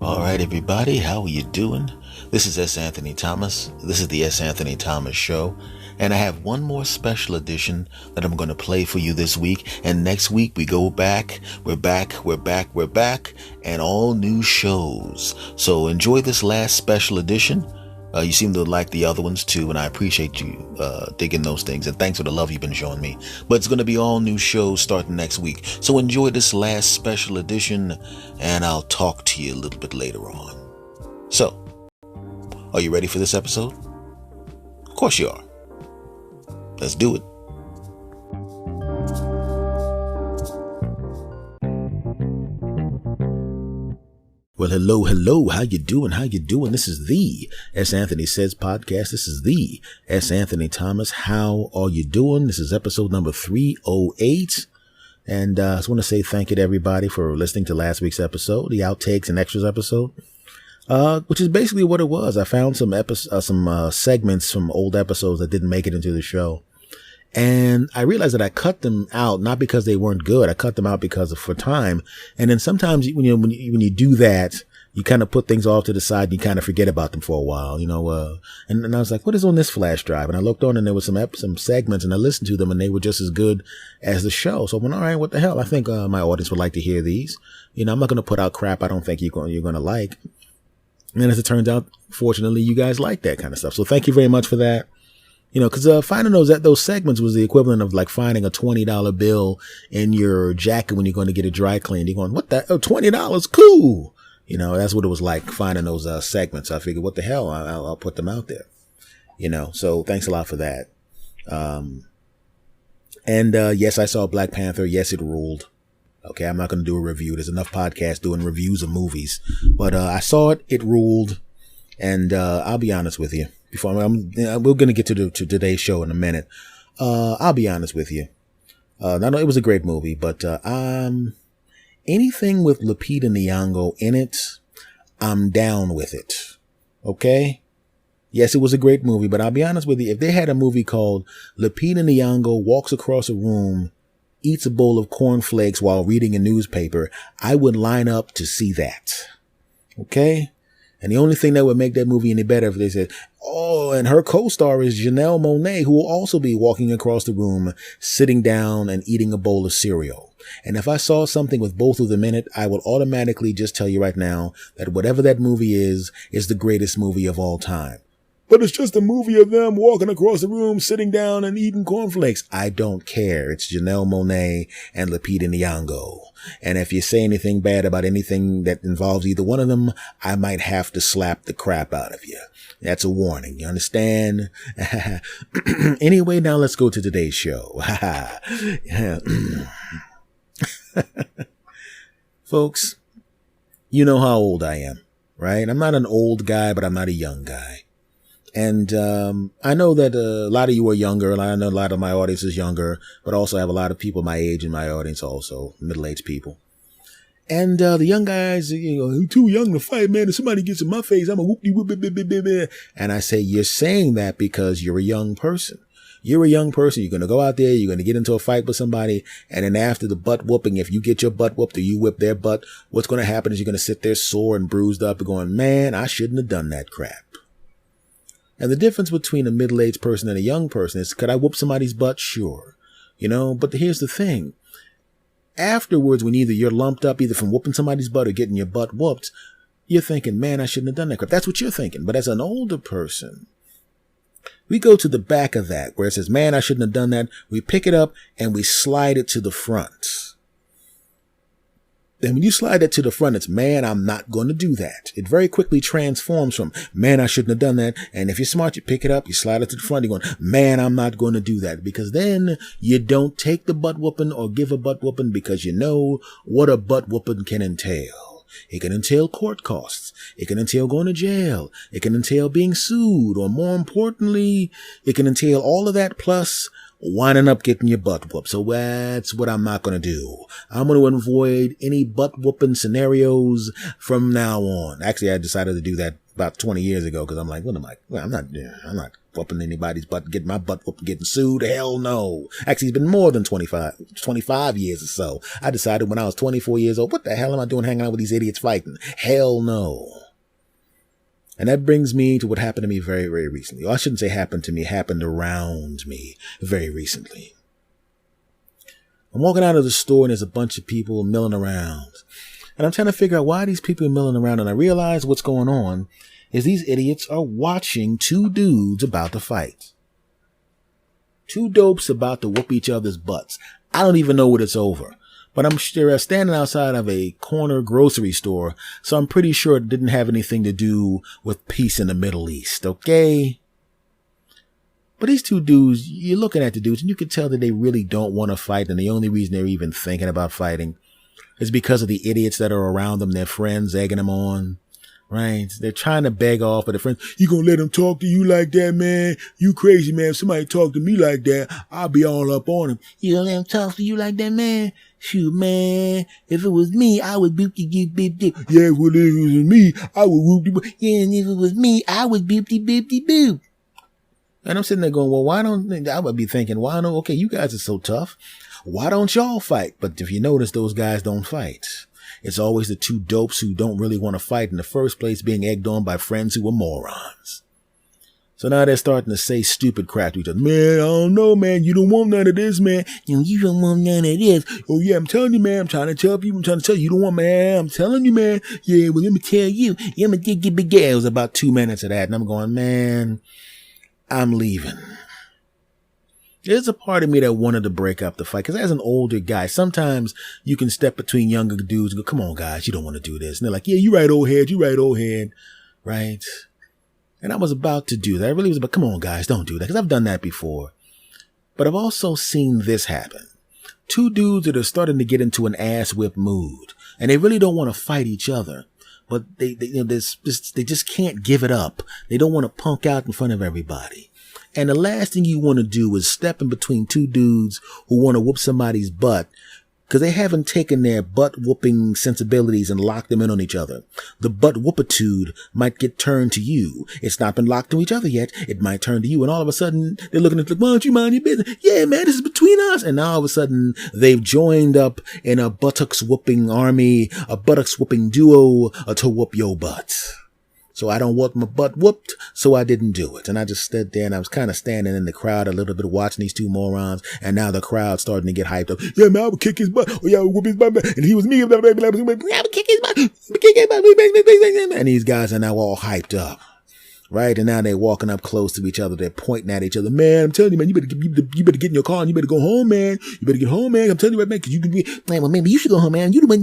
All right, everybody, how are you doing? This is S. Anthony Thomas. This is the S. Anthony Thomas Show. And I have one more special edition that I'm going to play for you this week. And next week we go back. We're back. And all new shows. So enjoy this last special edition. You seem to like the other ones too, and I appreciate you digging those things. And thanks for the love you've been showing me. But it's going to be all new shows starting next week. So enjoy this last special edition, and I'll talk to you a little bit later on. So, are you ready for this episode? Of course you are. Let's do it. Well, hello. How you doing? This is the S. Anthony Says podcast. This is the S. Anthony Thomas. How are you doing? This is episode number 308. And I just want to say thank you to everybody for listening to last week's episode, the outtakes and extras episode, which is basically what it was. I found some segments from old episodes that didn't make it into the show. And I realized that I cut them out, not because they weren't good. I cut them out for time. And then sometimes when you do that, you kind of put things off to the side and you kind of forget about them for a while, and I was like, what is on this flash drive? And I looked on and there was some segments and I listened to them and they were just as good as the show. So I went, all right, what the hell? I think, my audience would like to hear these. I'm not going to put out crap I don't think you're going to like. And as it turns out, fortunately, you guys like that kind of stuff. So thank you very much for that. Because finding those segments was the equivalent of like finding a $20 bill in your jacket when you're going to get it dry cleaned. You're going, what the? Oh, $20, cool. That's what it was like finding those segments. I figured, what the hell? I'll put them out there. So thanks a lot for that. Yes, I saw Black Panther. Yes, it ruled. Okay, I'm not going to do a review. There's enough podcasts doing reviews of movies, but I saw it. It ruled, and I'll be honest with you. We're going to get to today's show in a minute. I'll be honest with you. I know it was a great movie, but anything with Lupita Nyong'o in it, I'm down with it. Okay? Yes, it was a great movie, but I'll be honest with you. If they had a movie called Lupita Nyong'o Walks Across a Room, Eats a Bowl of Cornflakes While Reading a Newspaper, I would line up to see that. Okay? And the only thing that would make that movie any better if they said, oh, and her co-star is Janelle Monáe, who will also be walking across the room, sitting down and eating a bowl of cereal. And if I saw something with both of them in it, I would automatically just tell you right now that whatever that movie is the greatest movie of all time. But it's just a movie of them walking across the room, sitting down and eating cornflakes. I don't care. It's Janelle Monáe and Lupita Nyong'o. And if you say anything bad about anything that involves either one of them, I might have to slap the crap out of you. That's a warning. You understand? Anyway, now let's go to today's show. Folks, you know how old I am, right? I'm not an old guy, but I'm not a young guy. And I know that a lot of you are younger, and I know a lot of my audience is younger, but also I have a lot of people my age in my audience also, middle-aged people. And the young guys, I'm too young to fight, man. If somebody gets in my face, I'm a whoop-de-whoop. And I say, you're saying that because you're a young person. You're a young person. You're going to go out there. You're going to get into a fight with somebody. And then after the butt whooping, if you get your butt whooped or you whip their butt, what's going to happen is you're going to sit there sore and bruised up and going, man, I shouldn't have done that crap. And the difference between a middle-aged person and a young person is, could I whoop somebody's butt? Sure. But here's the thing. Afterwards, when either you're lumped up either from whooping somebody's butt or getting your butt whooped, you're thinking, man, I shouldn't have done that crap. That's what you're thinking. But as an older person, we go to the back of that where it says, man, I shouldn't have done that. We pick it up and we slide it to the front. And when you slide that to the front, it's, man, I'm not going to do that. It very quickly transforms from, man, I shouldn't have done that. And if you're smart, you pick it up, you slide it to the front, you're going, man, I'm not going to do that. Because then you don't take the butt whooping or give a butt whooping because you know what a butt whooping can entail. It can entail court costs. It can entail going to jail. It can entail being sued. Or more importantly, it can entail all of that plus winding up getting your butt whooped. So that's what I'm not going to do. I'm going to avoid any butt whooping scenarios from now on. Actually, I decided to do that about 20 years ago because I'm like, what am I? Well, I'm not whooping anybody's butt, getting my butt whooped, getting sued. Hell no. Actually, it's been more than 25 years or so. I decided when I was 24 years old, what the hell am I doing hanging out with these idiots fighting? Hell no. And that brings me to what happened to me very, very recently. Or I shouldn't say happened to me, happened around me very recently. I'm walking out of the store and there's a bunch of people milling around. And I'm trying to figure out why these people are milling around. And I realize what's going on is these idiots are watching two dudes about to fight. Two dopes about to whoop each other's butts. I don't even know what it's over. But they're standing outside of a corner grocery store, so I'm pretty sure it didn't have anything to do with peace in the Middle East, okay? But these two dudes, you're looking at the dudes, and you can tell that they really don't want to fight, and the only reason they're even thinking about fighting is because of the idiots that are around them, their friends egging them on, right? They're trying to beg off, but their friends, you gonna let them talk to you like that, man? You crazy, man. If somebody talk to me like that, I'll be all up on them. You gonna let them talk to you like that, man? Shoot, man, if it was me, I would boop de boop boop boop. Yeah, well, if it was me, I would whoop de boop. Yeah, and if it was me, I would boop de boop de boop. And I'm sitting there going, well, why don't, I would be thinking, why don't, okay, you guys are so tough. Why don't y'all fight? But if you notice, those guys don't fight. It's always the two dopes who don't really want to fight in the first place being egged on by friends who are morons. So now they're starting to say stupid crap to each other. Man, I don't know, man. You don't want none of this, man. You don't want none of this. Oh, yeah, I'm telling you, man. I'm trying to tell you. You don't want, man. I'm telling you, man. Yeah, well, let me tell you. Yeah, I'm going to get big. It was about 2 minutes of that. And I'm going, man, I'm leaving. There's a part of me that wanted to break up the fight. Because as an older guy, sometimes you can step between younger dudes and go, come on, guys, you don't want to do this. And they're like, yeah, you right, old head. Right? And I was about to do that. I really was about, come on, guys, don't do that. Because I've done that before. But I've also seen this happen. Two dudes that are starting to get into an ass whip mood. And they really don't want to fight each other. But they just can't give it up. They don't want to punk out in front of everybody. And the last thing you want to do is step in between two dudes who want to whoop somebody's butt because they haven't taken their butt whooping sensibilities and locked them in on each other. The butt whoopitude might get turned to you. It's not been locked to each other yet. It might turn to you. And all of a sudden they're looking at, why don't you mind your business? Yeah, man, this is between us. And now all of a sudden they've joined up in a buttocks whooping army, a buttocks whooping duo to whoop your butt. So I don't want my butt whooped, so I didn't do it. And I just stood there and I was kind of standing in the crowd a little bit watching these two morons. And now the crowd's starting to get hyped up. Yeah, man, I would kick his butt. Oh, yeah, I would whoop his butt. And he was me. I would kick his butt. And these guys are now all hyped up. Right? And now they're walking up close to each other. They're pointing at each other. Man, I'm telling you, man, you better get in your car and you better go home, man. You better get home, man. I'm telling you right, man, because you can be, man, well, maybe you should go home, man. You the one,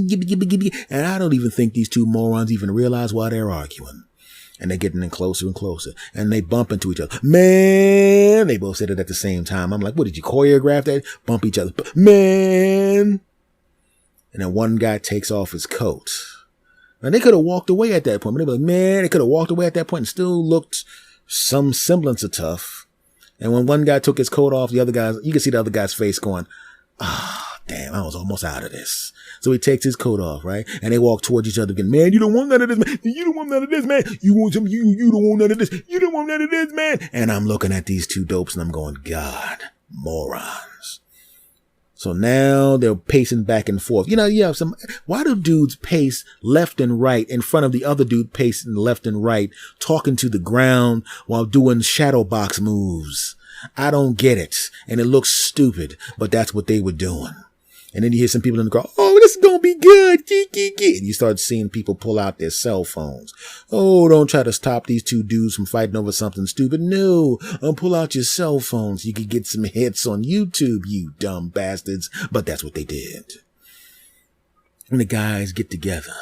and I don't even think these two morons even realize why they're arguing. And they're getting in closer and closer. And they bump into each other. Man! They both said it at the same time. I'm like, what, did you choreograph that? Bump each other. Man! And then one guy takes off his coat. And they could have walked away at that point. But they were like, man, they could have walked away at that point and still looked some semblance of tough. And when one guy took his coat off, the other guys, you can see the other guy's face going, damn, I was almost out of this. So he takes his coat off, right? And they walk towards each other again. Man, you don't want none of this, man. You don't want none of this, man. You want some, you don't want none of this. You don't want none of this, man. And I'm looking at these two dopes and I'm going, God, morons. So now they're pacing back and forth. You know, you have some, why do dudes pace left and right in front of the other dude pacing left and right, talking to the ground while doing shadow box moves? I don't get it. And it looks stupid, but that's what they were doing. And then you hear some people in the crowd, oh, this is going to be good. And you start seeing people pull out their cell phones. Oh, don't try to stop these two dudes from fighting over something stupid. No, pull out your cell phones. You could get some hits on YouTube, you dumb bastards. But that's what they did. And the guys get together.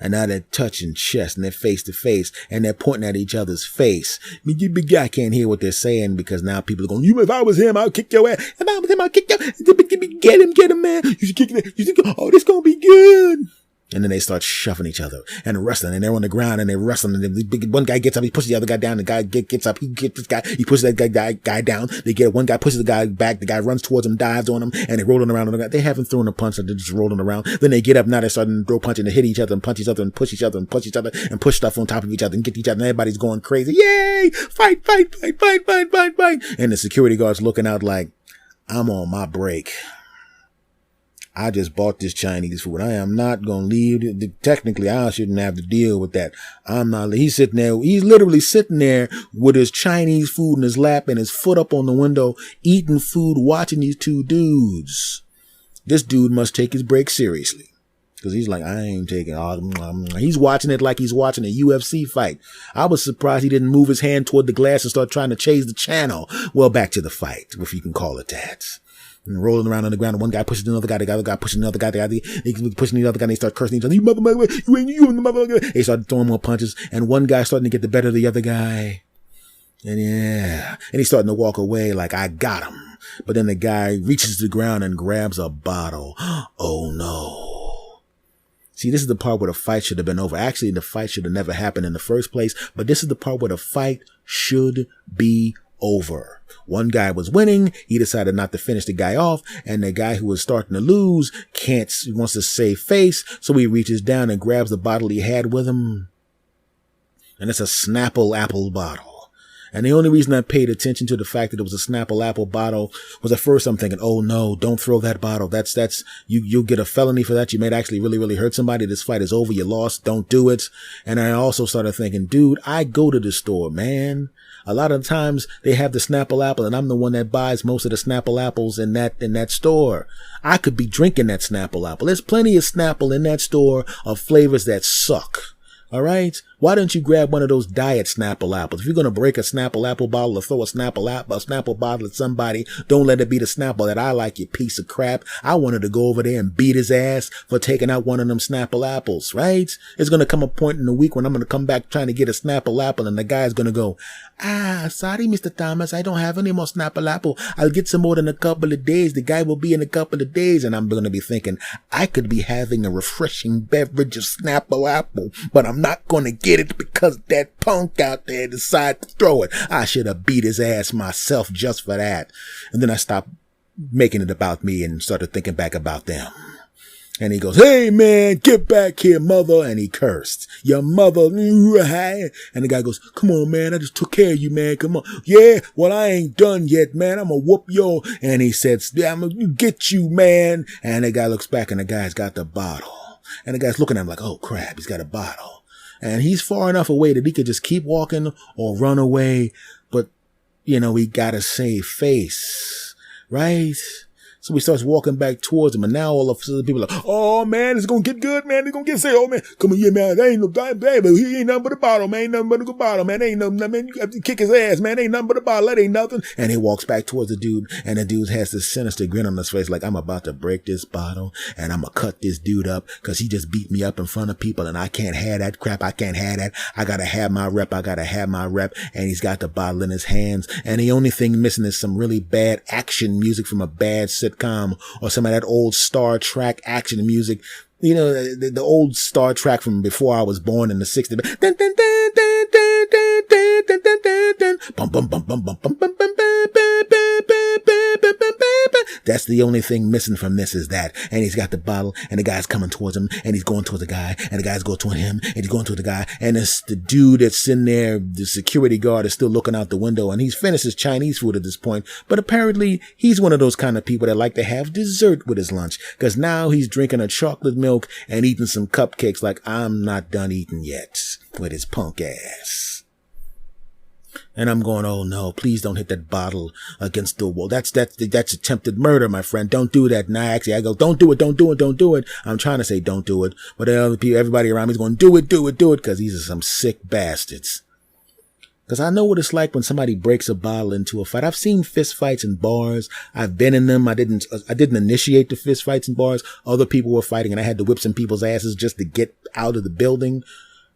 And now they're touching chest and they're face to face and they're pointing at each other's face. I mean, you big guy can't hear what they're saying because now people are going, if I was him, I'll kick your ass. If I was him, I'll kick your ass. Get him, man. You should kick it. You think, oh, this going to be good. And then they start shoving each other and wrestling, and they're on the ground and they're wrestling. And one guy gets up, he pushes the other guy down. The guy gets up, he gets this guy, he pushes that guy down. One guy pushes the guy back. The guy runs towards him, dives on him, and they're rolling around on the guy. They haven't thrown a punch, they're just rolling around. Then they get up, now they're starting to throw punches and hit each other and punch each other and push each other and push each other and push stuff on top of each other and get each other. And everybody's going crazy. Yay! Fight, fight, fight, fight, fight, fight, fight. And the security guard's looking out like, I'm on my break. I just bought this Chinese food. I am not going to leave. Technically, I shouldn't have to deal with that. I'm not. He's sitting there. He's literally sitting there with his Chinese food in his lap and his foot up on the window, eating food, watching these two dudes. This dude must take his break seriously. Because he's like, I ain't taking he's watching it like he's watching a UFC fight. I was surprised he didn't move his hand toward the glass and start trying to change the channel. Well, back to the fight, if you can call it that. And rolling around on the ground, and one guy pushes another guy, the other guy pushes another guy, he's pushing the other guy, and they start cursing each other. You motherfucker! They start throwing more punches, and one guy's starting to get the better of the other guy. And he's starting to walk away like, I got him. But then the guy reaches the ground and grabs a bottle. Oh no. See, this is the part where the fight should have been over. Actually, the fight should have never happened in the first place, but this is the part where the fight should be over. One guy was winning. He decided not to finish the guy off. And the guy who was starting to lose wants to save face. So he reaches down and grabs the bottle he had with him. And it's a Snapple apple bottle. And the only reason I paid attention to the fact that it was a Snapple apple bottle was at first I'm thinking, oh no, don't throw that bottle. You'll get a felony for that. You may actually really, really hurt somebody. This fight is over. You lost. Don't do it. And I also started thinking, dude, I go to the store, man. A lot of times they have the Snapple apple and I'm the one that buys most of the Snapple apples in that store. I could be drinking that Snapple apple. There's plenty of Snapple in that store of flavors that suck. All right. Why don't you grab one of those diet Snapple apples? If you're going to break a Snapple apple bottle or throw a Snapple bottle at somebody, don't let it be the Snapple that I like, you piece of crap. I wanted to go over there and beat his ass for taking out one of them Snapple apples, right? There's going to come a point in the week when I'm going to come back trying to get a Snapple apple and the guy's going to go, sorry, Mr. Thomas, I don't have any more Snapple apple. I'll get some more in a couple of days. The guy will be in a couple of days. And I'm going to be thinking, I could be having a refreshing beverage of Snapple apple, but I'm not going to get it because that punk out there decided to throw it. I should have beat his ass myself just for that. And then I stopped making it about me and started thinking back about them. And he goes, hey man, get back here, mother. And he cursed, your mother. And the guy goes, come on, man. I just took care of you, man. Come on. Yeah, well, I ain't done yet, man. I'm gonna whoop your. And he said, yeah, I'm gonna get you, man. And the guy looks back and the guy's got the bottle. And the guy's looking at him like, oh crap, he's got a bottle. And he's far enough away that he could just keep walking or run away. But, he gotta save face, right? So he starts walking back towards him, and now all of a sudden people are like, oh man, it's gonna get good, man. They're gonna get sick. Oh man, come on, yeah, man. That ain't no damn baby. He ain't nothing but a bottle, man. Ain't nothing but a good bottle, man. Ain't nothing, man. You have to kick his ass, man. Ain't nothing but a bottle. That ain't nothing. And he walks back towards the dude, and the dude has this sinister grin on his face, like, I'm about to break this bottle, and I'm gonna cut this dude up, cause he just beat me up in front of people, and I can't have that crap. I can't have that. I gotta have my rep. And he's got the bottle in his hands, and the only thing missing is some really bad action music from a bad sitcom, or some of that old Star Trek action music, the old Star Trek from before I was born in the 60s. That's the only thing missing from this is that. And he's got the bottle, and the guy's coming towards him, and he's going towards the guy, and the guy's going toward him, and he's going toward the guy, and it's the dude that's in there, the security guard is still looking out the window, and he's finished his Chinese food at this point, but apparently he's one of those kind of people that like to have dessert with his lunch, because now he's drinking a chocolate milk and eating some cupcakes like I'm not done eating yet with his punk ass. And I'm going, oh no, please don't hit that bottle against the wall. That's attempted murder, my friend. Don't do that. And I go, don't do it. I'm trying to say don't do it. But everybody around me is going, do it. Cause these are some sick bastards. Cause I know what it's like when somebody breaks a bottle into a fight. I've seen fist fights in bars. I've been in them. I didn't initiate the fist fights in bars. Other people were fighting and I had to whip some people's asses just to get out of the building.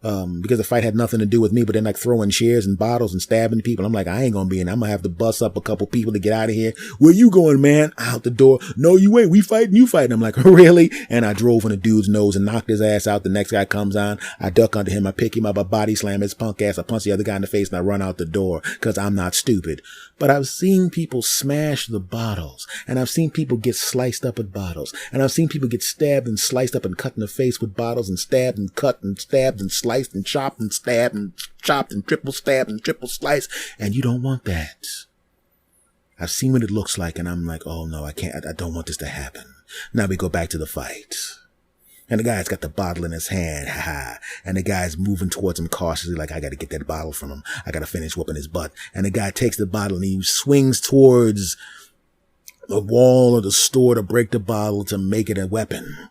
because the fight had nothing to do with me, but then like throwing chairs and bottles and stabbing people. I'm like, I ain't gonna be in. I'm gonna have to bust up a couple people to get out of here. Where you going, man? Out the door. No, you ain't. We fighting, you fighting. I'm like, really? And I drove in the dude's nose and knocked his ass out. The next guy comes on. I duck under him. I pick him up. I body slam his punk ass. I punch the other guy in the face and I run out the door because I'm not stupid. But I've seen people smash the bottles, and I've seen people get sliced up with bottles, and I've seen people get stabbed and sliced up and cut in the face with bottles, and stabbed and cut and stabbed and sliced and chopped and stabbed and chopped and triple stabbed and triple sliced, and you don't want that. I've seen what it looks like, and I'm like, oh no, I can't, I don't want this to happen. Now we go back to the fight. And the guy's got the bottle in his hand, and the guy's moving towards him cautiously, like, I gotta get that bottle from him. I gotta finish whooping his butt. And the guy takes the bottle and he swings towards the wall of the store to break the bottle to make it a weapon.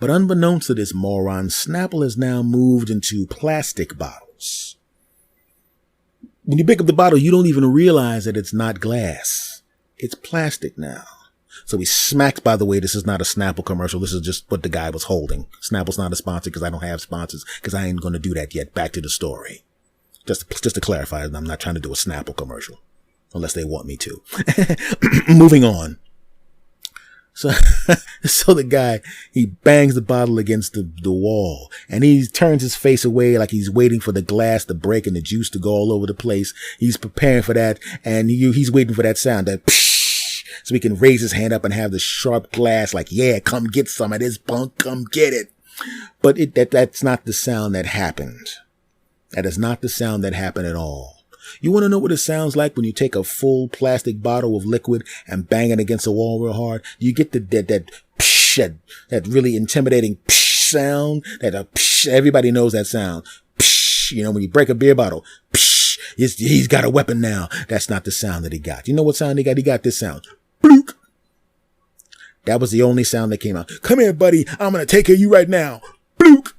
But unbeknownst to this moron, Snapple has now moved into plastic bottles. When you pick up the bottle, you don't even realize that it's not glass. It's plastic now. So he smacks, by the way, this is not a Snapple commercial. This is just what the guy was holding. Snapple's not a sponsor because I don't have sponsors because I ain't going to do that yet. Back to the story. Just to clarify, I'm not trying to do a Snapple commercial unless they want me to. Moving on. So the guy, he bangs the bottle against the wall and he turns his face away like he's waiting for the glass to break and the juice to go all over the place. He's preparing for that and he's waiting for that sound, that psh, so he can raise his hand up and have the sharp glass like, yeah, come get some of this, punk, come get it. But that's not the sound that happened. That is not the sound that happened at all. You want to know what it sounds like when you take a full plastic bottle of liquid and bang it against a wall real hard? You get that psh, that really intimidating psh sound. Psh, everybody knows that sound. Psh, you know, when you break a beer bottle, psh, he's got a weapon now. That's not the sound that he got. You know what sound he got? He got this sound. Blook. That was the only sound that came out. Come here, buddy. I'm going to take care of you right now. Blook.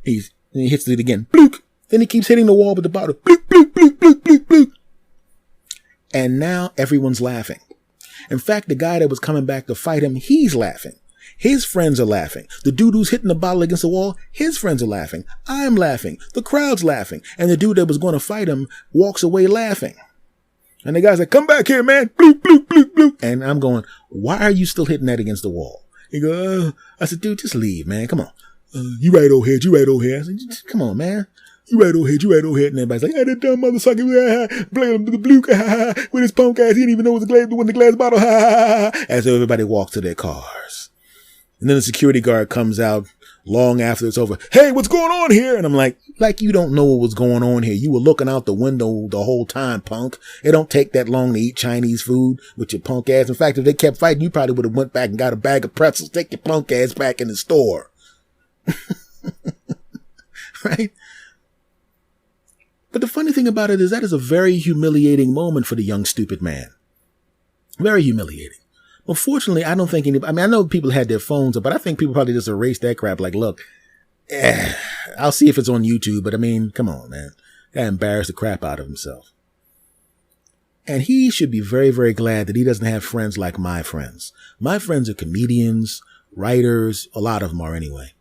He hits it again. Blook. Then he keeps hitting the wall with the bottle. Blook, blook, blook, blook, blook, blook. And now everyone's laughing. In fact, the guy that was coming back to fight him, he's laughing. His friends are laughing. The dude who's hitting the bottle against the wall, his friends are laughing. I'm laughing. The crowd's laughing. And the dude that was going to fight him walks away laughing. And the guy's like, come back here, man. Bloop, bloop, bloop, bloop. And I'm going, why are you still hitting that against the wall? He goes, I said, dude, just leave, man. Come on. You right, old head. You right, old head. I said, come on, man. You right, old head. You right, old head. And everybody's like, that dumb motherfucker. Blame the Blook. With his punk ass. He didn't even know it was the glass bottle. As everybody walks to their cars. And then the security guard comes out long after it's over. Hey, what's going on here? And I'm like you don't know what was going on here. You were looking out the window the whole time, punk. It don't take that long to eat Chinese food with your punk ass. In fact, if they kept fighting, you probably would have went back and got a bag of pretzels. Take your punk ass back in the store. Right? But the funny thing about it is that is a very humiliating moment for the young, stupid man. Very humiliating. Well, fortunately, I don't think I know people had their phones up, but I think people probably just erased that crap. Like, look, I'll see if it's on YouTube, but I mean, come on, man. Guy embarrassed the crap out of himself. And he should be very, very glad that he doesn't have friends like my friends. My friends are comedians, writers, a lot of them are anyway.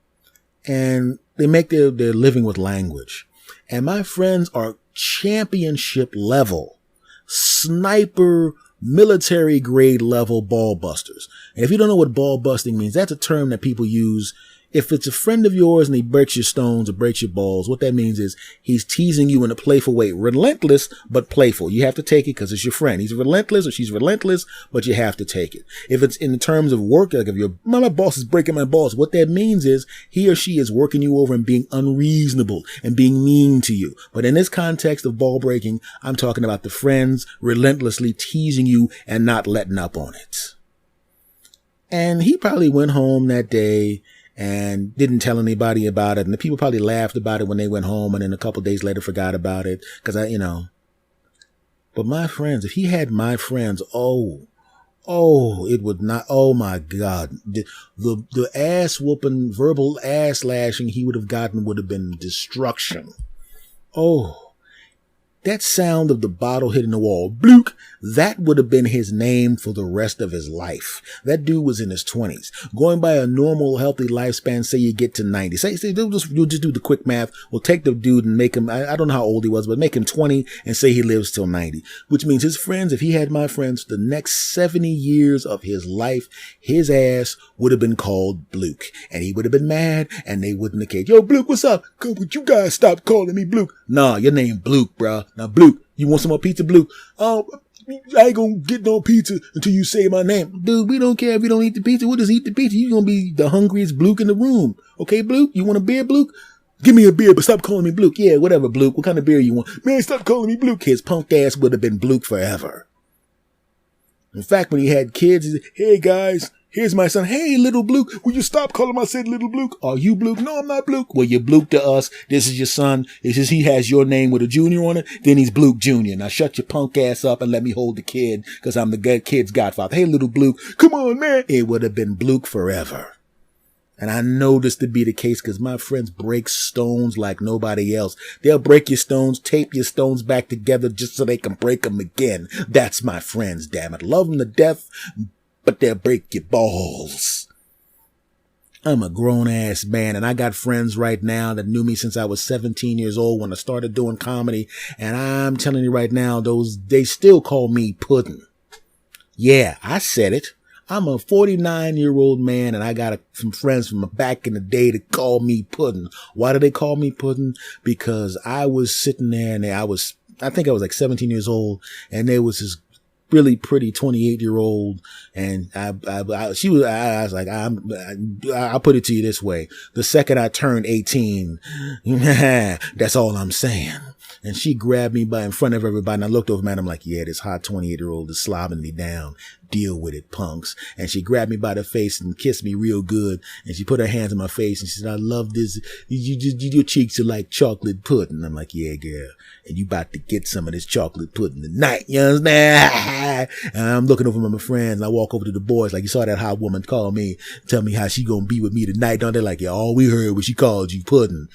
And they make their living with language. And my friends are championship level, sniper, military grade level ball busters. And if you don't know what ball busting means, that's a term that people use. If it's a friend of yours and he breaks your stones or breaks your balls, what that means is he's teasing you in a playful way. Relentless, but playful. You have to take it because it's your friend. He's relentless or she's relentless, but you have to take it. If it's in the terms of work, like if my boss is breaking my balls, what that means is he or she is working you over and being unreasonable and being mean to you. But in this context of ball breaking, I'm talking about the friends relentlessly teasing you and not letting up on it. And he probably went home that day and didn't tell anybody about it. And the people probably laughed about it when they went home and then a couple of days later forgot about it. Cause but my friends, if he had my friends, it would not, oh my God. The ass whooping, verbal ass lashing he would have gotten would have been destruction. Oh, that sound of the bottle hitting the wall, Blook, that would have been his name for the rest of his life. That dude was in his 20s. Going by a normal, healthy lifespan, say you get to 90. Say you'll just do the quick math. We'll take the dude and make him, I don't know how old he was, but make him 20 and say he lives till 90. Which means his friends, if he had my friends, the next 70 years of his life, his ass would have been called Blook. And he would have been mad, and they wouldn't have cared. Yo, Blook, what's up? Would you guys stop calling me Blook? Nah, your name Blook, bruh. Now, Blook, you want some more pizza, Blook? I ain't gonna get no pizza until you say my name. Dude, we don't care if we don't eat the pizza. We'll just eat the pizza. You're gonna be the hungriest Blook in the room. Okay, Blook? You want a beer, Blook? Give me a beer, but stop calling me Blook. Yeah, whatever, Blook. What kind of beer you want? Man, stop calling me Blook. His punk ass would have been Blook forever. In fact, when he had kids, he said, hey, guys, here's my son. Hey, little Blook, will you stop calling my son little Blook? Are you Blook? No, I'm not Blook. Well, you're Blook to us. This is your son. It's just he has your name with a junior on it. Then he's Blook Jr. Now shut your punk ass up and let me hold the kid, because I'm the kid's godfather. Hey, little Blook, come on, man. It would have been Blook forever. And I know this to be the case because my friends break stones like nobody else. They'll break your stones, tape your stones back together just so they can break them again. That's my friends, damn it. Love them to death, but they'll break your balls. I'm a grown-ass man, and I got friends right now that knew me since I was 17 years old when I started doing comedy. And I'm telling you right now, they still call me Puddin. Yeah, I said it. I'm a 49-year-old man, and I got some friends from back in the day that call me Puddin. Why do they call me Puddin? Because I was sitting there, and I think I was like 17 years old, and there was this really pretty 28-year-old, and I'll put it to you this way. The second I turned 18, that's all I'm saying. And she grabbed me in front of everybody, and I looked over, man, I'm like, yeah, this hot 28-year-old is slobbing me down. Deal with it, punks. And she grabbed me by the face and kissed me real good. And she put her hands on my face and she said, I love this. Your cheeks are like chocolate pudding. I'm like, yeah, girl. And you about to get some of this chocolate pudding tonight. You understand? And I'm looking over at my friends, and I walk over to the boys like, you saw that hot woman call me, tell me how she gonna be with me tonight. Don't they? Like, yeah, all we heard was she called you Puddin.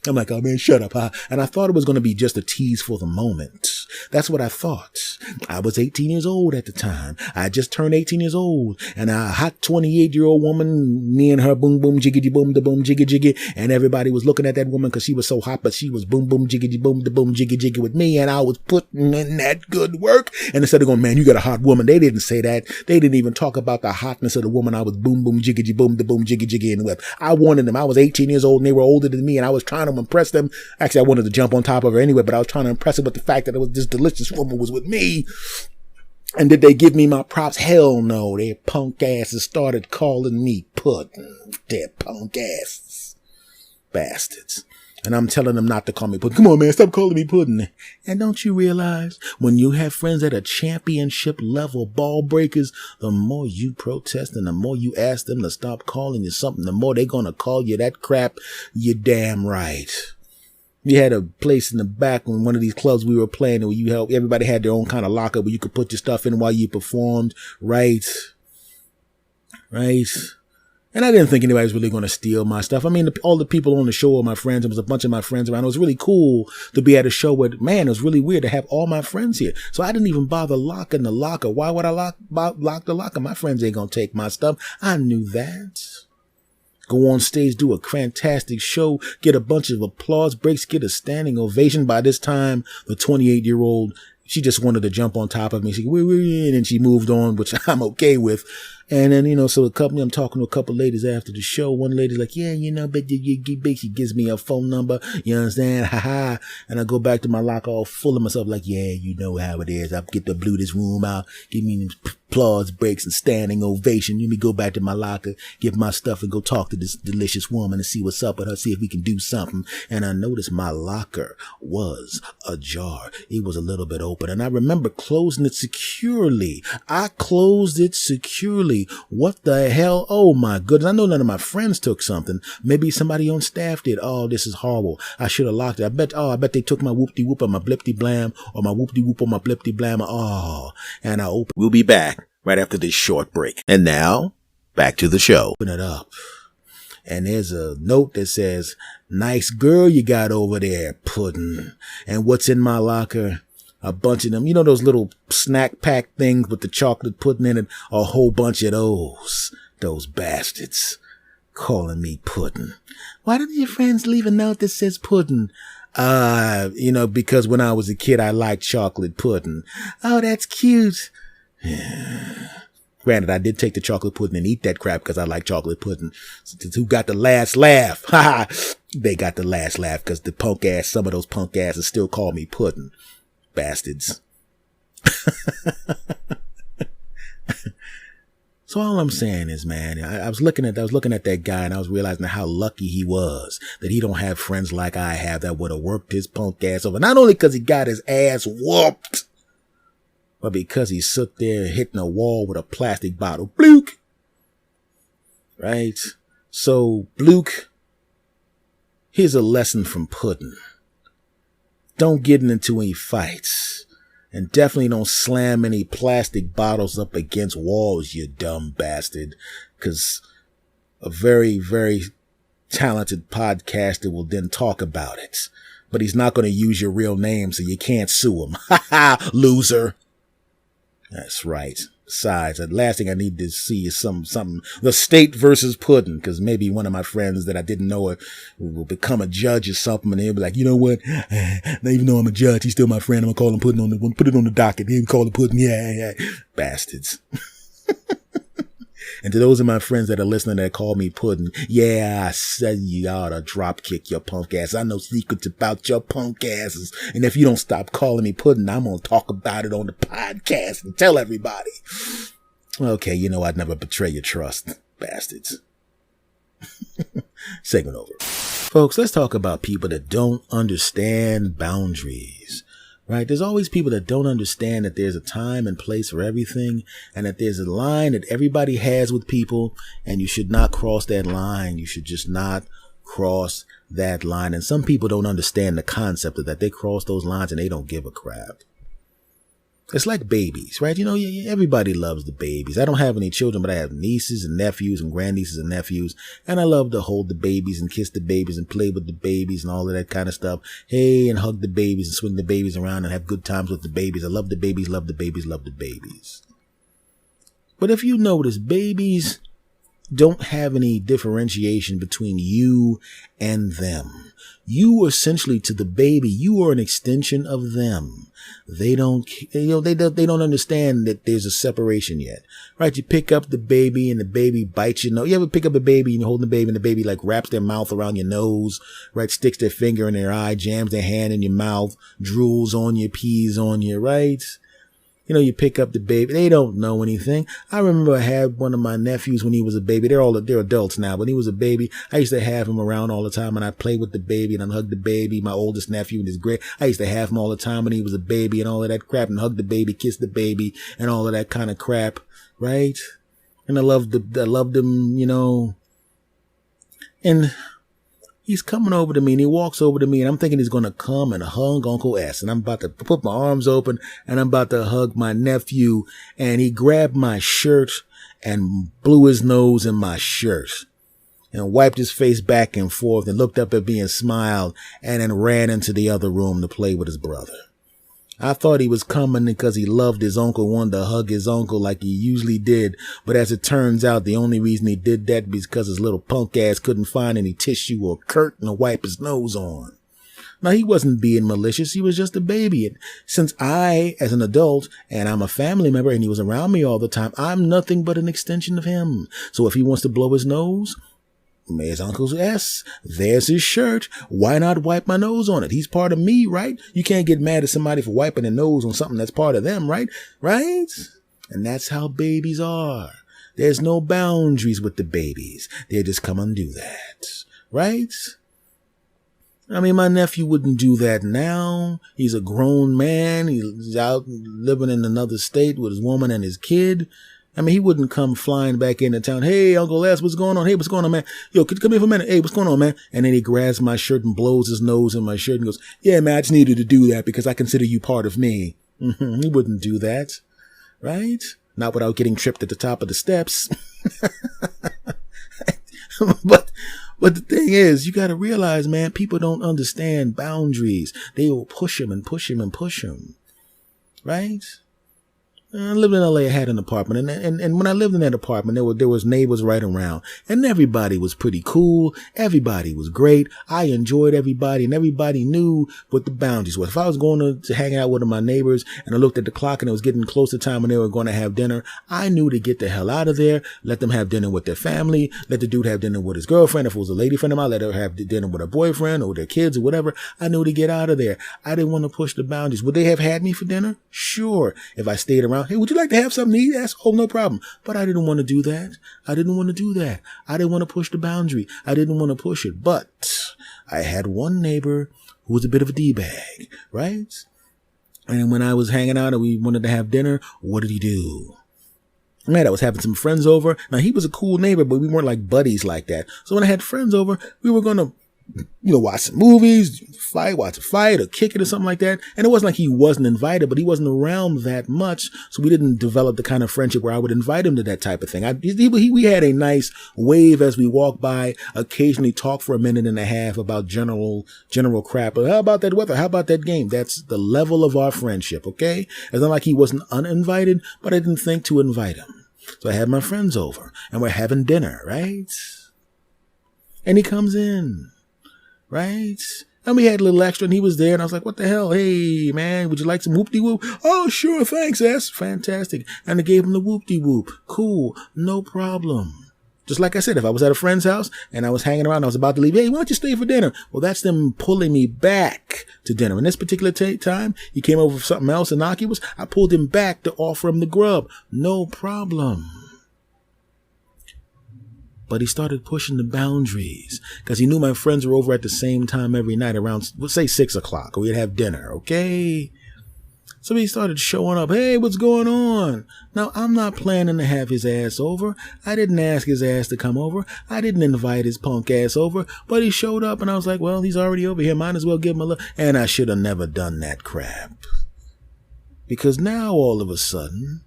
I'm like, oh man, shut up, huh? And I thought it was gonna be just a tease for the moment. That's what I thought. I was 18 years old at the time. I just turned 18 years old, and a hot 28-year-old woman, me and her boom, boom, jiggity, boom, da boom, jiggy, jiggy. And everybody was looking at that woman because she was so hot, but she was boom, boom, jiggity, boom, da boom, jiggy, jiggy with me. And I was putting in that good work. And instead of going, man, you got a hot woman, they didn't say that. They didn't even talk about the hotness of the woman I was boom, boom, jiggity, boom, da boom, jiggy, jiggy in with. I wanted them. I was 18 years old and they were older than me, and I was trying to impress them. Actually, I wanted to jump on top of her anyway, but I was trying to impress her with the fact that it was this delicious woman was with me. And did they give me my props? Hell no. Their punk asses started calling me Puddin. Their punk asses. Bastards. And I'm telling them not to call me Puddin. Come on, man, stop calling me Puddin. And don't you realize when you have friends that are championship level ball breakers, the more you protest and the more you ask them to stop calling you something, the more they're going to call you that crap. You're damn right. We had a place in the back when one of these clubs we were playing where you help, everybody had their own kind of locker where you could put your stuff in while you performed. Right. And I didn't think anybody was really going to steal my stuff. I mean, all the people on the show were my friends. There was a bunch of my friends around. It was really cool to be at a show where, man, it was really weird to have all my friends here. So I didn't even bother locking the locker. Why would I lock the locker? My friends ain't going to take my stuff. I knew that. Go on stage, do a fantastic show, get a bunch of applause breaks, get a standing ovation. By this time, the 28-year-old, she just wanted to jump on top of me. She said, we're in, and she moved on, which I'm okay with. And then, so I'm talking to a couple ladies after the show. One lady's like, yeah, but she gives me a phone number. You understand? Ha ha. And I go back to my locker all full of myself like, yeah, you know how it is. I'll get the blue this room out. Give me applause breaks and standing ovation. Let me go back to my locker, get my stuff and go talk to this delicious woman and see what's up with her, see if we can do something. And I noticed my locker was ajar. It was a little bit open. And I remember closing it securely. I closed it securely. What the hell? Oh my goodness. I know none of my friends took something. Maybe somebody on staff did. Oh, this is horrible. I should have locked it. I bet they took my whoop-de-whoop on my blip-de-blam or my whoop-de-whoop on my blip-de-blam. Oh, and I opened. We'll be back right after this short break. And now, back to the show. Open it up. and there's a note that says, "Nice girl you got over there, Puddin." And what's in my locker? A bunch of them, you know, those little snack pack things with the chocolate pudding in it, a whole bunch of those bastards calling me Puddin. Why did your friends leave a note that says Puddin? Because when I was a kid, I liked chocolate pudding. Oh, that's cute. Granted, I did take the chocolate pudding and eat that crap because I like chocolate pudding. So who got the last laugh? Ha ha! They got the last laugh because some of those punk asses still call me Puddin. Bastards. So all I'm saying is, man, I was looking at that guy and I was realizing how lucky he was that he don't have friends like I have that would have worked his punk ass over. Not only because he got his ass whooped, but because he stood there hitting a wall with a plastic bottle. Blook. Right? So, Blook, here's a lesson from Puddin. Don't get into any fights. And definitely don't slam any plastic bottles up against walls, you dumb bastard. Because a very, very talented podcaster will then talk about it. But he's not going to use your real name, so you can't sue him. Ha ha, loser. That's right. Besides, the last thing I need to see is something, the state versus Puddin, because maybe one of my friends that I didn't know will become a judge or something, and they'll be like, you know what? Even though I'm a judge, he's still my friend. I'm gonna call him Puddin put it on the docket. He'll call him Puddin. Yeah. Bastards. And to those of my friends that are listening that call me Puddin, yeah, I said you ought to drop kick your punk ass. I know secrets about your punk asses. And if you don't stop calling me Puddin, I'm going to talk about it on the podcast and tell everybody. Okay, you know I'd never betray your trust, bastards. Segment over. Folks, let's talk about people that don't understand boundaries. Right? There's always people that don't understand that there's a time and place for everything, and that there's a line that everybody has with people, and you should not cross that line. You should just not cross that line. And some people don't understand the concept of that. They cross those lines and they don't give a crap. It's like babies, right? You know, everybody loves the babies. I don't have any children, but I have nieces and nephews and grandnieces and nephews. And I love to hold the babies and kiss the babies and play with the babies and all of that kind of stuff. Hey, and hug the babies and swing the babies around and have good times with the babies. I love the babies, love the babies, love the babies. But if you notice, babies don't have any differentiation between you and them. You essentially, to the baby, you are an extension of them. They don't understand that there's a separation yet, right? You pick up the baby and the baby bites your nose. You ever pick up a baby and you're holding the baby and the baby like wraps their mouth around your nose, right? Sticks their finger in their eye, jams their hand in your mouth, drools on you, pees on you, right? You know, you pick up the baby. They don't know anything. I remember I had one of my nephews when he was a baby. They're adults now. When he was a baby, I used to have him around all the time, and I played with the baby and I'd hug the baby. My oldest nephew and his I used to have him all the time when he was a baby and all of that crap, and hug the baby, kiss the baby, and all of that kind of crap, right? And I loved him, you know. And he's coming over to me and he walks over to me and I'm thinking he's going to come and hug Uncle S. And I'm about to put my arms open and I'm about to hug my nephew. And he grabbed my shirt and blew his nose in my shirt and wiped his face back and forth and looked up at me and smiled and then ran into the other room to play with his brother. I thought he was coming because he loved his uncle, wanted to hug his uncle like he usually did. But as it turns out, the only reason he did that was because his little punk ass couldn't find any tissue or curtain to wipe his nose on. Now, he wasn't being malicious. He was just a baby. And since I, as an adult, and I'm a family member and he was around me all the time, I'm nothing but an extension of him. So if he wants to blow his nose, there's Uncle's S. There's his shirt. Why not wipe my nose on it? He's part of me, right? You can't get mad at somebody for wiping their nose on something that's part of them, right? Right? And that's how babies are. There's no boundaries with the babies. They just come and do that, right? I mean, my nephew wouldn't do that now. He's a grown man. He's out living in another state with his woman and his kid. I mean, he wouldn't come flying back into town. Hey, Uncle S, what's going on? Hey, what's going on, man? Yo, could you come here for a minute? Hey, what's going on, man? And then he grabs my shirt and blows his nose in my shirt and goes, yeah, man, I just needed to do that because I consider you part of me. He wouldn't do that, right? Not without getting tripped at the top of the steps. But the thing is, you got to realize, man, people don't understand boundaries. They will push them and push them and push them. Right? I lived in LA, I had an apartment, and when I lived in that apartment, there was neighbors right around, and everybody was pretty cool. Everybody was great. I enjoyed everybody, and everybody knew what the boundaries were. If I was going to hang out with my neighbors, and I looked at the clock, and it was getting close to time when they were going to have dinner, I knew to get the hell out of there, let them have dinner with their family, let the dude have dinner with his girlfriend. If it was a lady friend of mine, let her have dinner with her boyfriend or their kids or whatever. I knew to get out of there. I didn't want to push the boundaries. Would they have had me for dinner? Sure. If I stayed around, hey, would you like to have something to eat? Oh, no problem. But I didn't want to do that. I didn't want to push the boundary. I didn't want to push it. But I had one neighbor who was a bit of a D-bag, right? And when I was hanging out and we wanted to have dinner, what did he do? Man, I was having some friends over. Now, he was a cool neighbor, but we weren't like buddies like that. So when I had friends over, we were going to watch some movies, watch a fight or kick it or something like that. And it wasn't like he wasn't invited, but he wasn't around that much. So we didn't develop the kind of friendship where I would invite him to that type of thing. We had a nice wave as we walked by, occasionally talk for a minute and a half about general crap. How about that weather? How about that game? That's the level of our friendship. Okay. It's not like he wasn't uninvited, but I didn't think to invite him. So I had my friends over and we're having dinner, right? And he comes in. Right? And we had a little extra and he was there and I was like, what the hell? Hey, man, would you like some whoop-de-whoop? Oh, sure. Thanks. That's fantastic. And I gave him the whoop-de-whoop. Cool. No problem. Just like I said, if I was at a friend's house and I was hanging around, I was about to leave. Hey, why don't you stay for dinner? Well, that's them pulling me back to dinner. In this particular time, he came over for something else innocuous. I pulled him back to offer him the grub. No problem. But he started pushing the boundaries because he knew my friends were over at the same time every night around, let's say 6 o'clock, or we'd have dinner. Okay. So he started showing up. Hey, what's going on? Now, I'm not planning to have his ass over. I didn't ask his ass to come over. I didn't invite his punk ass over, but he showed up and I was like, well, he's already over here. Might as well give him a look. And I should have never done that crap because now all of a sudden,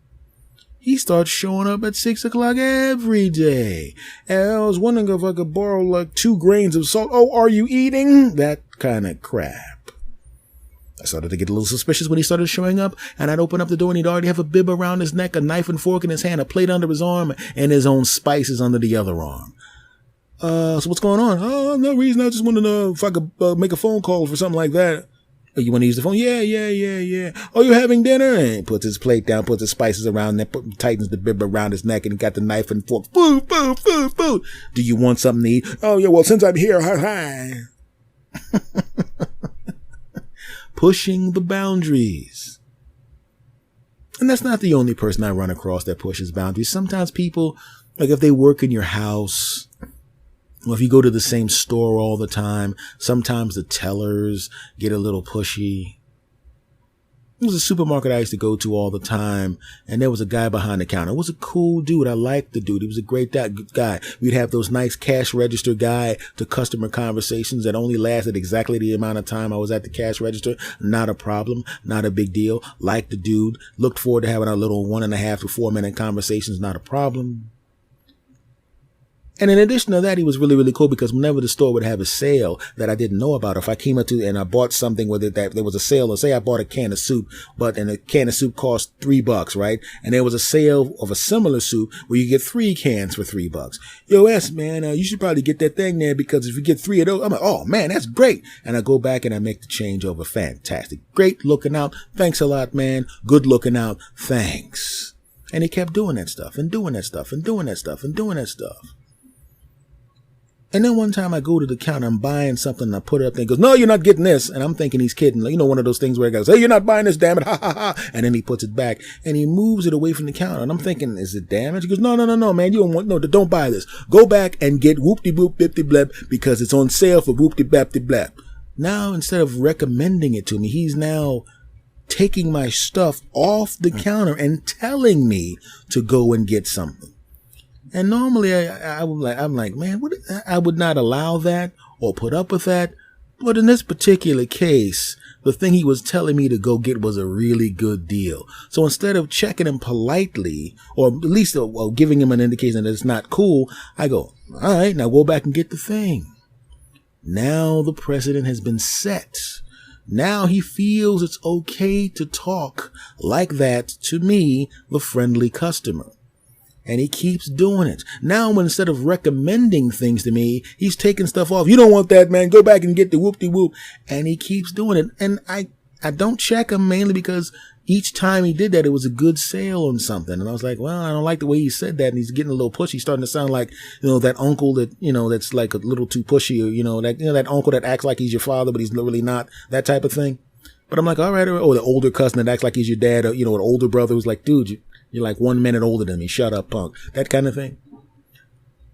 he starts showing up at 6 o'clock every day. And I was wondering if I could borrow like 2 grains of salt. Oh, are you eating? That kind of crap. I started to get a little suspicious when he started showing up. And I'd open up the door and he'd already have a bib around his neck, a knife and fork in his hand, a plate under his arm, and his own spices under the other arm. So what's going on? Oh, no reason. I just wanted to know if I could make a phone call for something like that. Oh, you want to use the phone? Yeah. Oh, you're having dinner? And he puts his plate down, puts his spices around there, tightens the bib around his neck, and he got the knife and fork. Food. Do you want something to eat? Oh, yeah, well, since I'm here, hi. Pushing the boundaries. And that's not the only person I run across that pushes boundaries. Sometimes people, like if they work in your house, well, if you go to the same store all the time, sometimes the tellers get a little pushy. There was a supermarket I used to go to all the time, and there was a guy behind the counter. It was a cool dude. I liked the dude. He was a great guy. We'd have those nice cash register guy to customer conversations that only lasted exactly the amount of time I was at the cash register. Not a problem. Not a big deal. Liked the dude. Looked forward to having our little 1.5 to 4 minute conversations. Not a problem. And in addition to that, he was really, really cool because whenever the store would have a sale that I didn't know about, if I came up to and I bought something with it that there was a sale, or say I bought a can of soup, and a can of soup cost $3, right? And there was a sale of a similar soup where you get 3 cans for $3. Yo, S, man, you should probably get that thing there because if you get 3 of those, I'm like, oh man, that's great. And I go back and I make the change over. Fantastic. Great looking out. Thanks a lot, man. Good looking out. Thanks. And he kept doing that stuff and doing that stuff and doing that stuff and doing that stuff. And then one time I go to the counter, I'm buying something, and I put it up there, and he goes, no, you're not getting this. And I'm thinking he's kidding. Like, one of those things where he goes, hey, you're not buying this, damn it, ha, ha, ha. And then he puts it back, and he moves it away from the counter. And I'm thinking, is it damaged? He goes, no, man, you don't buy this. Go back and get whoop-de-boop, bip-de-bleb, because it's on sale for whoop-de-bap-de-blab. Now, instead of recommending it to me, he's now taking my stuff off the counter and telling me to go and get something. And normally I'm like, man, I would not allow that or put up with that. But in this particular case, the thing he was telling me to go get was a really good deal. So instead of checking him politely, or at least giving him an indication that it's not cool, I go, all right, now go back and get the thing. Now the precedent has been set. Now he feels it's okay to talk like that to me, the friendly customer. And he keeps doing it. Now, instead of recommending things to me, he's taking stuff off. You don't want that, man. Go back and get the whoop-de-whoop. And he keeps doing it. And I don't check him mainly because each time he did that, it was a good sale on something. And I was like, well, I don't like the way he said that. And he's getting a little pushy, starting to sound like, that uncle that, that's like a little too pushy, or, that uncle that acts like he's your father, but he's really not, that type of thing. But I'm like, all right. Or the older cousin that acts like he's your dad, or, an older brother who's like, dude, you're like 1 minute older than me. Shut up, punk. That kind of thing.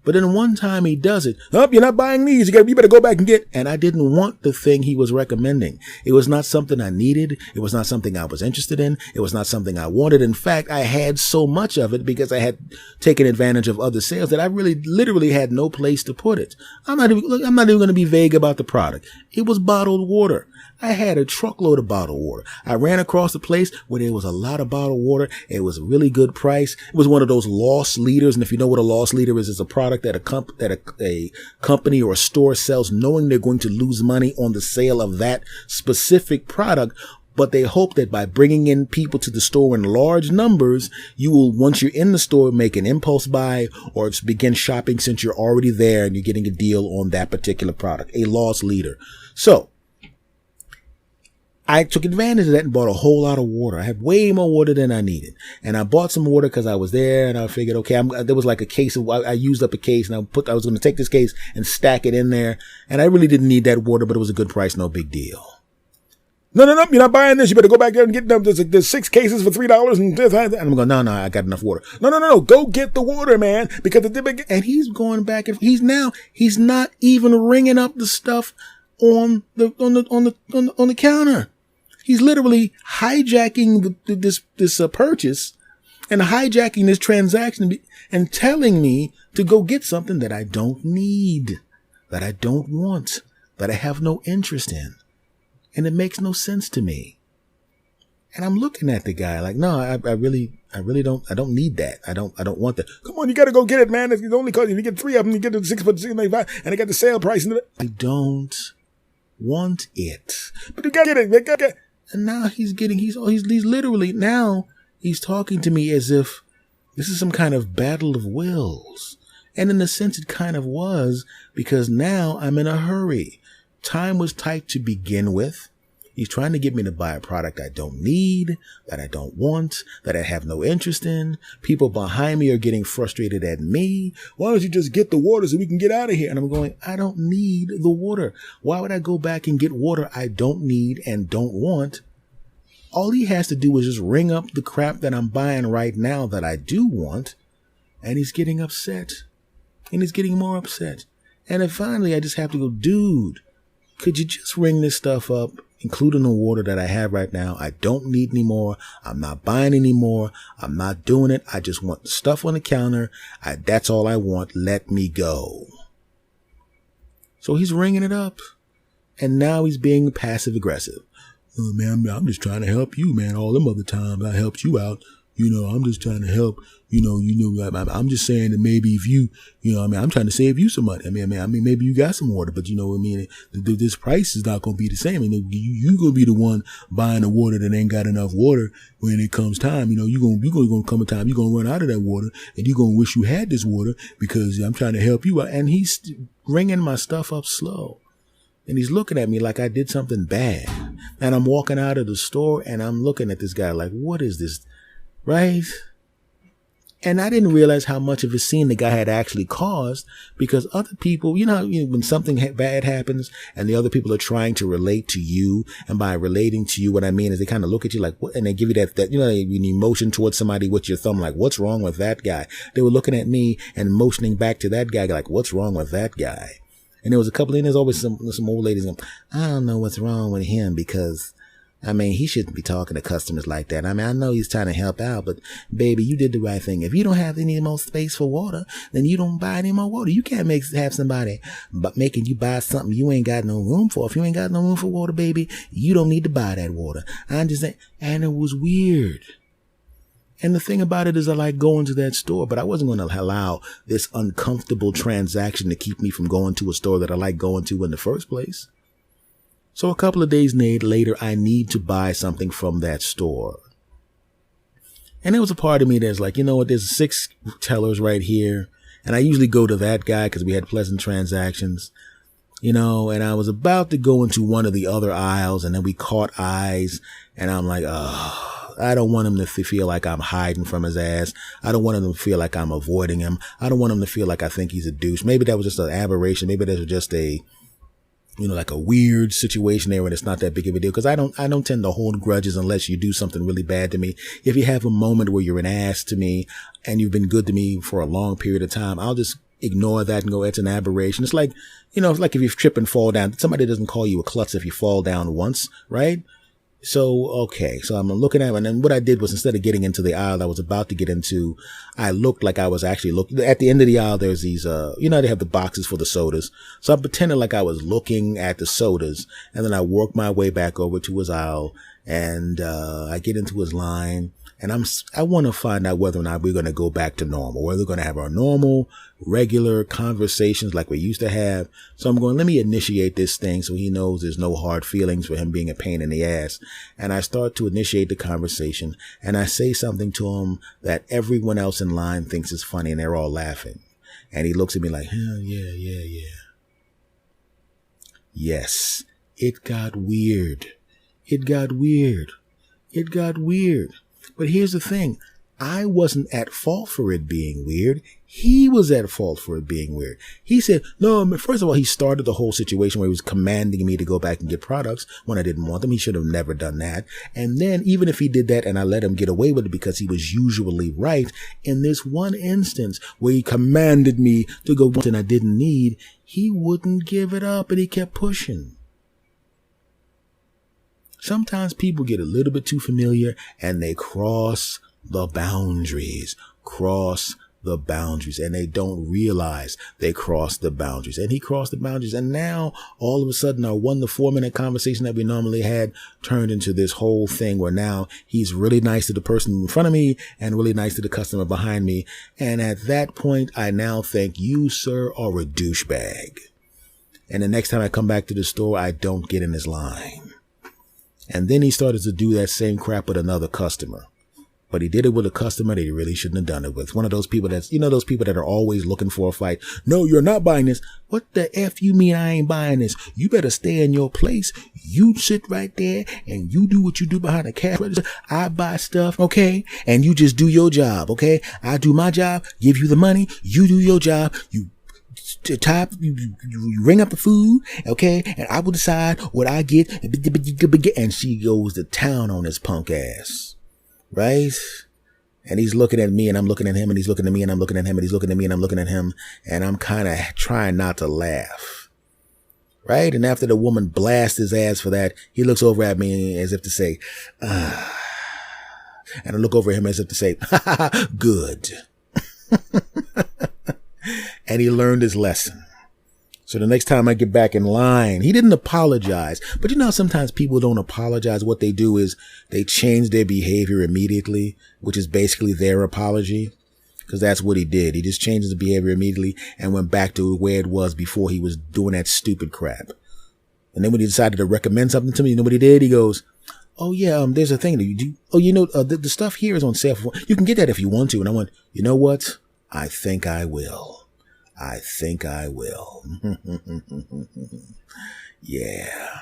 But then one time he does it. Oh, you're not buying these. You better go back and get. And I didn't want the thing he was recommending. It was not something I needed. It was not something I was interested in. It was not something I wanted. In fact, I had so much of it because I had taken advantage of other sales that I really literally had no place to put it. I'm not even going to be vague about the product. It was bottled water. I had a truckload of bottled water. I ran across a place where there was a lot of bottled water. It was a really good price. It was one of those loss leaders. And if you know what a loss leader is, it's a product that a company or a store sells knowing they're going to lose money on the sale of that specific product. But they hope that by bringing in people to the store in large numbers, you will, once you're in the store, make an impulse buy or begin shopping since you're already there and you're getting a deal on that particular product, a loss leader. So I took advantage of that and bought a whole lot of water. I had way more water than I needed. And I bought some water because I was there and I figured, okay, there was like a case of, I used up a case and I was going to take this case and stack it in there. And I really didn't need that water, but it was a good price. No big deal. No, you're not buying this. You better go back there and get them. There's 6 cases for $3 and I'm going, no, I got enough water. No, go get the water, man. Because and he's going back and he's not even ringing up the stuff on the counter. He's literally hijacking this purchase and hijacking this transaction and telling me to go get something that I don't need, that I don't want, that I have no interest in. And it makes no sense to me. And I'm looking at the guy like, no, I really don't need that. I don't want that. Come on, you got to go get it, man. It's only because if you get 3 of them, you get the 6 for $6.95 and they got the sale price. I don't want it. But you got to get it. And now he's literally, now he's talking to me as if this is some kind of battle of wills. And in a sense, it kind of was, because now I'm in a hurry. Time was tight to begin with. He's trying to get me to buy a product I don't need, that I don't want, that I have no interest in. People behind me are getting frustrated at me. Why don't you just get the water so we can get out of here? And I'm going, I don't need the water. Why would I go back and get water I don't need and don't want? All he has to do is just ring up the crap that I'm buying right now that I do want. And he's getting upset. And he's getting more upset. And then finally I just have to go, dude, could you just ring this stuff up, including the water that I have right now? I don't need any more. I'm not buying any more. I'm not doing it. I just want the stuff on the counter. That's all I want. Let me go. So he's ringing it up. And now he's being passive aggressive. Oh, man, I'm just trying to help you, man. All them other times I helped you out. I'm just trying to help. I'm just saying that maybe if you, I'm trying to save you some money. I mean, maybe you got some water, but this price is not going to be the same. You're going to be the one buying the water that ain't got enough water when it comes time. You're going to come a time you're going to run out of that water and you're going to wish you had this water because I'm trying to help you out. And he's ringing my stuff up slow. And he's looking at me like I did something bad. And I'm walking out of the store and I'm looking at this guy like, what is this? Right? And I didn't realize how much of a scene the guy had actually caused, because other people, when something bad happens and the other people are trying to relate to you, and by relating to you, what I mean is they kind of look at you like, what, and they give you that an emotion towards somebody with your thumb, like, what's wrong with that guy? They were looking at me and motioning back to that guy, like, what's wrong with that guy? And there was a couple, and there's always some old ladies going, I don't know what's wrong with him because I mean, he shouldn't be talking to customers like that. I mean, I know he's trying to help out, but baby, you did the right thing. If you don't have any more space for water, then you don't buy any more water. You can't have somebody making you buy something you ain't got no room for. If you ain't got no room for water, baby, you don't need to buy that water. I'm just saying, and it was weird. And the thing about it is I like going to that store, but I wasn't going to allow this uncomfortable transaction to keep me from going to a store that I like going to in the first place. So a couple of days later, I need to buy something from that store. And there was a part of me that's like, you know what, there's 6 tellers right here. And I usually go to that guy because we had pleasant transactions, you know, and I was about to go into one of the other aisles and then we caught eyes and I'm like, oh, I don't want him to feel like I'm hiding from his ass. I don't want him to feel like I'm avoiding him. I don't want him to feel like I think he's a douche. Maybe that was just an aberration. Maybe that was just like a weird situation there and it's not that big of a deal. Cause I don't tend to hold grudges unless you do something really bad to me. If you have a moment where you're an ass to me and you've been good to me for a long period of time, I'll just ignore that and go, it's an aberration. It's like, it's like if you trip and fall down, somebody doesn't call you a klutz if you fall down once, right? So, okay. So I'm looking at it. And then what I did was instead of getting into the aisle I was about to get into, I looked like I was actually looking at the end of the aisle. There's these, they have the boxes for the sodas. So I pretended like I was looking at the sodas and then I worked my way back over to his aisle and, I get into his line and I want to find out whether or not we're going to go back to normal, whether we're going to have our normal, regular conversations like we used to have. So I'm going, let me initiate this thing so he knows there's no hard feelings for him being a pain in the ass. And I start to initiate the conversation and I say something to him that everyone else in line thinks is funny and they're all laughing. And he looks at me like, yeah. Yes, it got weird. But here's the thing. I wasn't at fault for it being weird. He was at fault for it being weird. He said, no, first of all, he started the whole situation where he was commanding me to go back and get products when I didn't want them. He should have never done that. And then even if he did that and I let him get away with it because he was usually right, in this one instance where he commanded me to go something I didn't need, he wouldn't give it up and he kept pushing. Sometimes people get a little bit too familiar and they cross the boundaries, and they don't realize they crossed the boundaries. And he crossed the boundaries. And now all of a sudden our 1 to 4 minute conversation that we normally had turned into this whole thing where now he's really nice to the person in front of me and really nice to the customer behind me. And at that point, I now think you, sir, are a douchebag. And the next time I come back to the store, I don't get in his line. And then he started to do that same crap with another customer. But he did it with a customer that he really shouldn't have done it with. One of those people that's, those people that are always looking for a fight. No, you're not buying this. What the F you mean I ain't buying this? You better stay in your place. You sit right there and you do what you do behind the cash register. I buy stuff, okay? And you just do your job, okay? I do my job, give you the money. You do your job. You ring up the food, okay, and I will decide what I get. And she goes to town on his punk ass, right? And he's looking at me and I'm looking at him and he's looking at me and I'm looking at him and he's looking at me and I'm looking at him and I'm kind of trying not to laugh, right? And after the woman blasts his ass for that, he looks over at me as if to say, and I look over at him as if to say, good. And he learned his lesson. So the next time I get back in line, he didn't apologize. But sometimes people don't apologize. What they do is they change their behavior immediately, which is basically their apology. Because that's what he did. He just changed his behavior immediately and went back to where it was before he was doing that stupid crap. And then when he decided to recommend something to me, you know what he did? He goes, oh yeah, there's a thing that you do. Oh, the stuff here is on sale. You can get that if you want to. And I went, you know what? I think I will. Yeah.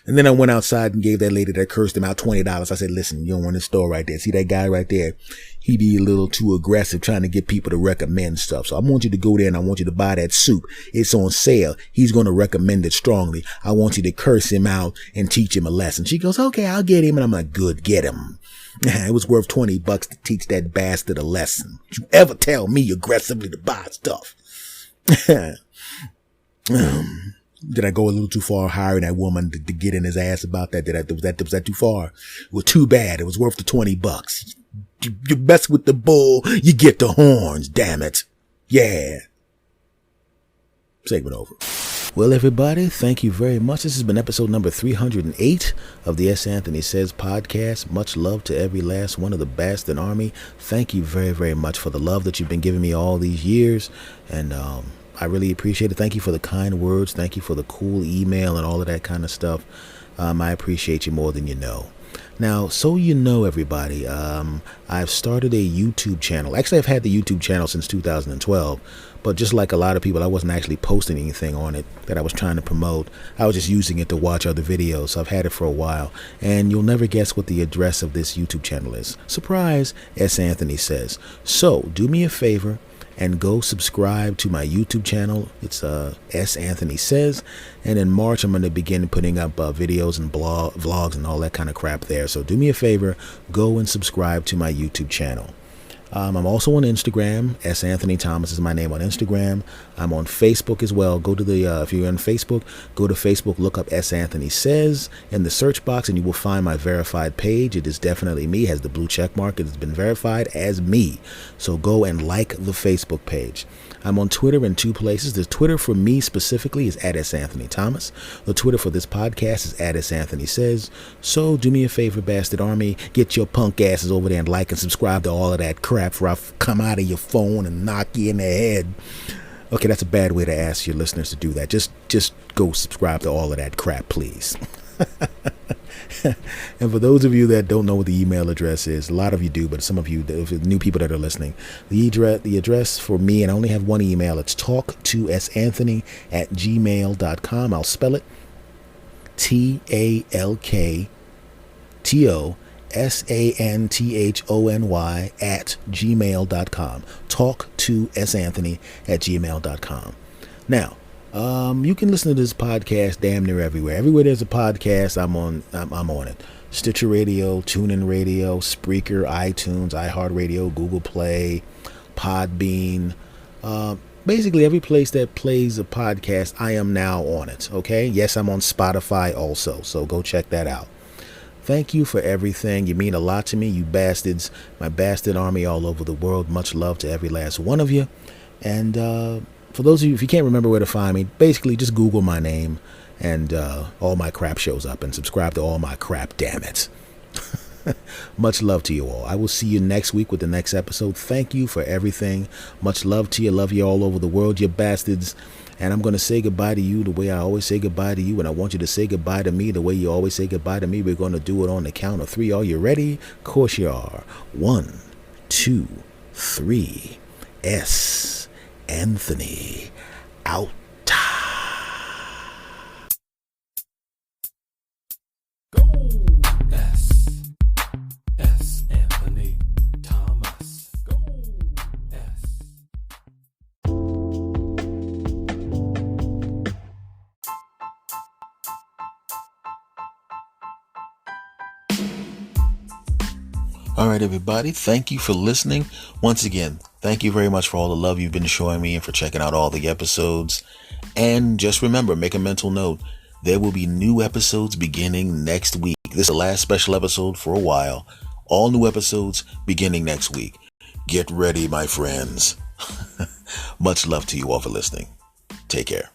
And then I went outside and gave that lady that cursed him out $20. I said, listen, you don't want the store right there. See that guy right there? He be a little too aggressive trying to get people to recommend stuff. So I want you to go there and I want you to buy that soup. It's on sale. He's going to recommend it strongly. I want you to curse him out and teach him a lesson. She goes, okay, I'll get him. And I'm like, good, get him. It was worth $20 to teach that bastard a lesson. Don't you ever tell me aggressively to buy stuff. Did I go a little too far hiring that woman to get in his ass about that? Was that too far? It was too bad. It was worth the $20. You mess with the bull, you get the horns, damn it. Yeah. Segment over. Well, everybody, thank you very much. This has been episode number 308 of the S. Anthony Says podcast. Much love to every last one of the Bastard Army. Thank you very, very much for the love that you've been giving me all these years. And I really appreciate it. Thank you for the kind words. Thank you for the cool email and all of that kind of stuff. I appreciate you more than you know. Now, so you know, everybody, I've started a YouTube channel. Actually, I've had the YouTube channel since 2012, but just like a lot of people, I wasn't actually posting anything on it that I was trying to promote. I was just using it to watch other videos, so I've had it for a while, and you'll never guess what the address of this YouTube channel is. Surprise, S. Anthony Says. So, do me a favor and go subscribe to my YouTube channel. It's S. Anthony Says. And in March, I'm going to begin putting up videos and vlogs and all that kind of crap there. So do me a favor, go and subscribe to my YouTube channel. I'm also on Instagram. S. Anthony Thomas is my name on Instagram. I'm on Facebook as well. Go to the, if you're on Facebook, go to Facebook, look up S. Anthony Says in the search box, and you will find my verified page. It is definitely me, has the blue check mark. It has been verified as me. So go and like the Facebook page. I'm on Twitter in two places. The Twitter for me specifically is at S. Anthony Thomas. The Twitter for this podcast is at S. Anthony Says. So do me a favor, Bastard Army. Get your punk asses over there and like and subscribe to all of that crap before I come out of your phone and knock you in the head. Okay, that's a bad way to ask your listeners to do that. Just go subscribe to all of that crap, please. And for those of you that don't know what the email address is, a lot of you do, but some of you, the new people that are listening, the address for me, and I only have one email, it's talktosanthony@gmail.com. I'll spell it TALKTOSANTHONY@gmail.com. talktosanthony@gmail.com. Now, you can listen to this podcast damn near everywhere. Everywhere there's a podcast, I'm on it. Stitcher Radio, TuneIn Radio, Spreaker, iTunes, iHeartRadio, Google Play, Podbean. Basically every place that plays a podcast, I am now on it. Okay? Yes, I'm on Spotify also, so go check that out. Thank you for everything. You mean a lot to me, you bastards. My bastard army all over the world. Much love to every last one of you. And for those of you, if you can't remember where to find me, basically just Google my name and all my crap shows up, and subscribe to all my crap, damn it. Much love to you all. I will see you next week with the next episode. Thank you for everything. Much love to you. Love you all over the world, you bastards. And I'm going to say goodbye to you the way I always say goodbye to you. And I want you to say goodbye to me the way you always say goodbye to me. We're going to do it on the count of 3. Are you ready? Of course you are. 1, 2, 3. S. Anthony out. Go S. Anthony Thomas. Go S. All right, everybody. Thank you for listening. Once again, thank you very much for all the love you've been showing me and for checking out all the episodes. And just remember, make a mental note, there will be new episodes beginning next week. This is the last special episode for a while. All new episodes beginning next week. Get ready, my friends. Much love to you all for listening. Take care.